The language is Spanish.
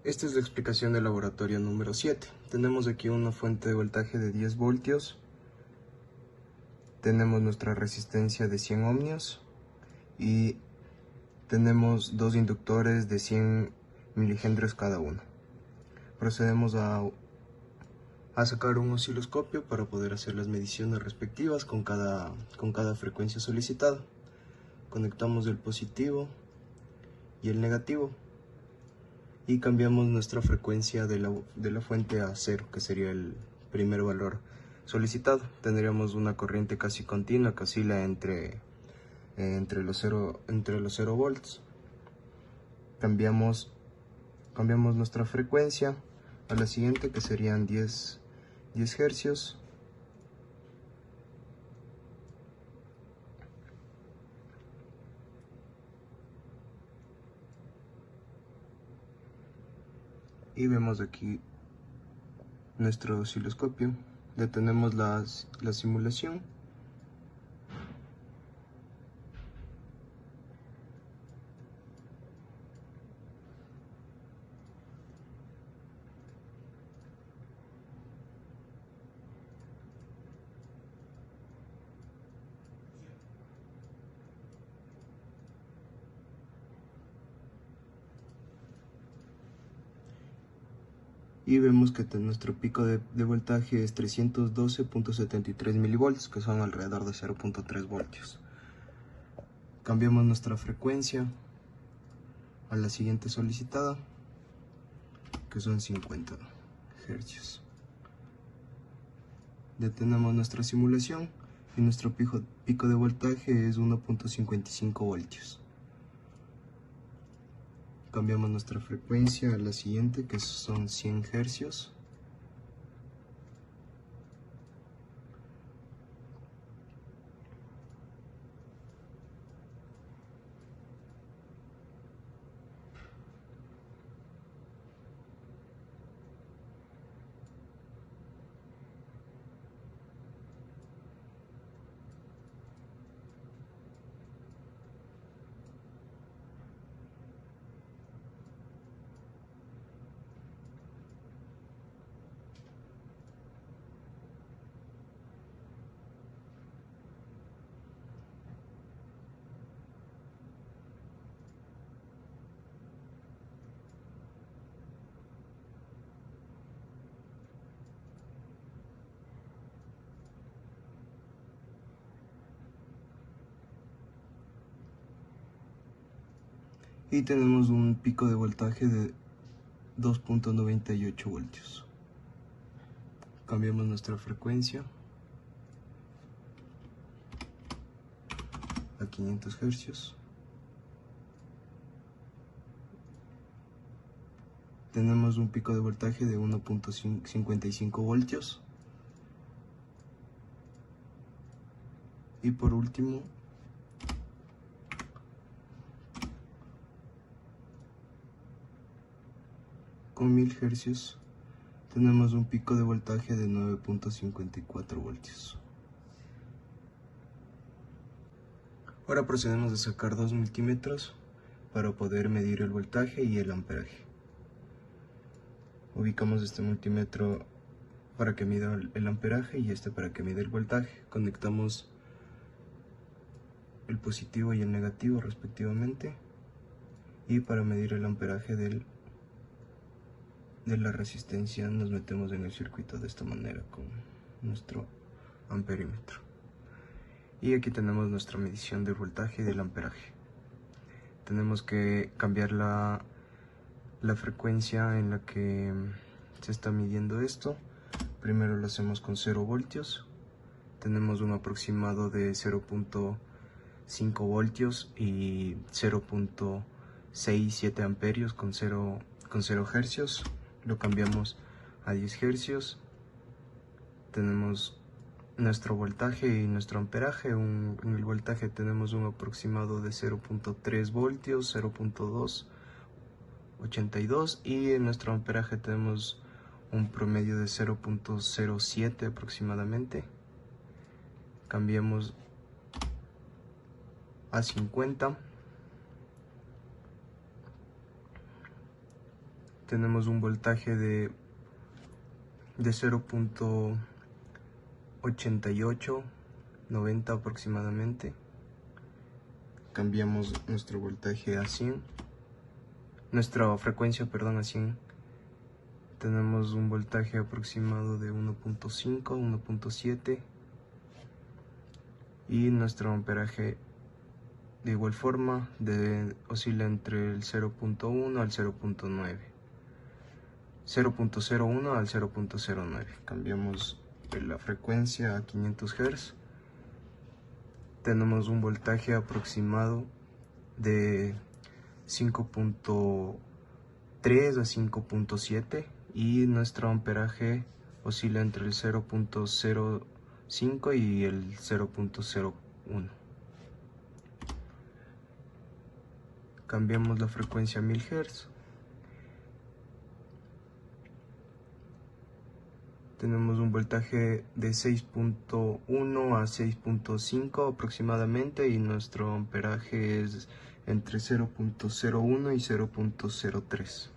Esta es la explicación del laboratorio número 7. Tenemos aquí una fuente de voltaje de 10 voltios. Tenemos nuestra resistencia de 100 ohmios y tenemos dos inductores de 100 milihendrios cada uno. Procedemos a sacar un osciloscopio para poder hacer las mediciones respectivas con cada frecuencia solicitada. Conectamos el positivo y el negativo y cambiamos nuestra frecuencia de la fuente a 0, que sería el primer valor solicitado. Tendríamos una corriente casi continua que oscila entre los 0 volts. Cambiamos nuestra frecuencia a la siguiente, que serían 10 hercios. Y vemos aquí nuestro osciloscopio. Detenemos la simulación. Y vemos que nuestro pico de voltaje es 312.73 milivolts, que son alrededor de 0.3 voltios. Cambiamos nuestra frecuencia a la siguiente solicitada, que son 50 hercios. Detenemos nuestra simulación y nuestro pico de voltaje es 1.55 voltios. Cambiamos nuestra frecuencia a la siguiente, que son 100 hercios. Y tenemos un pico de voltaje de 2.98 voltios. Cambiamos nuestra frecuencia a 500 hercios. Tenemos un pico de voltaje de 1.55 voltios. Y por último, con 1000 hercios tenemos un pico de voltaje de 9.54 voltios. Ahora procedemos a sacar dos multímetros para poder medir el voltaje y el amperaje. Ubicamos este multímetro para que mida el amperaje y este para que mida el voltaje. Conectamos el positivo y el negativo respectivamente, y para medir el amperaje de la resistencia nos metemos en el circuito de esta manera con nuestro amperímetro. Y aquí tenemos nuestra medición del voltaje y del amperaje. Tenemos que cambiar la frecuencia en la que se está midiendo esto. Primero lo hacemos con 0 voltios. Tenemos un aproximado de 0.5 voltios y 0.67 amperios con 0 hercios. Lo cambiamos a 10 hercios. Tenemos nuestro voltaje y nuestro amperaje. En el voltaje tenemos un aproximado de 0.3 voltios, 0.282, y en nuestro amperaje tenemos un promedio de 0.07 aproximadamente. Cambiamos a 50. tenemos un voltaje de 0.88, 90 aproximadamente. Cambiamos nuestro voltaje a 100, nuestra frecuencia, perdón, a 100. Tenemos un voltaje aproximado de 1.5, 1.7 y nuestro amperaje de igual forma oscila entre el 0.1 al 0.9, 0.01 al 0.09. Cambiamos la frecuencia a 500 Hz. Tenemos un voltaje aproximado de 5.3 a 5.7 y nuestro amperaje oscila entre el 0.05 y el 0.01. Cambiamos la frecuencia a 1000 Hz. Tenemos un voltaje de 6.1 a 6.5 aproximadamente y nuestro amperaje es entre 0.01 y 0.03.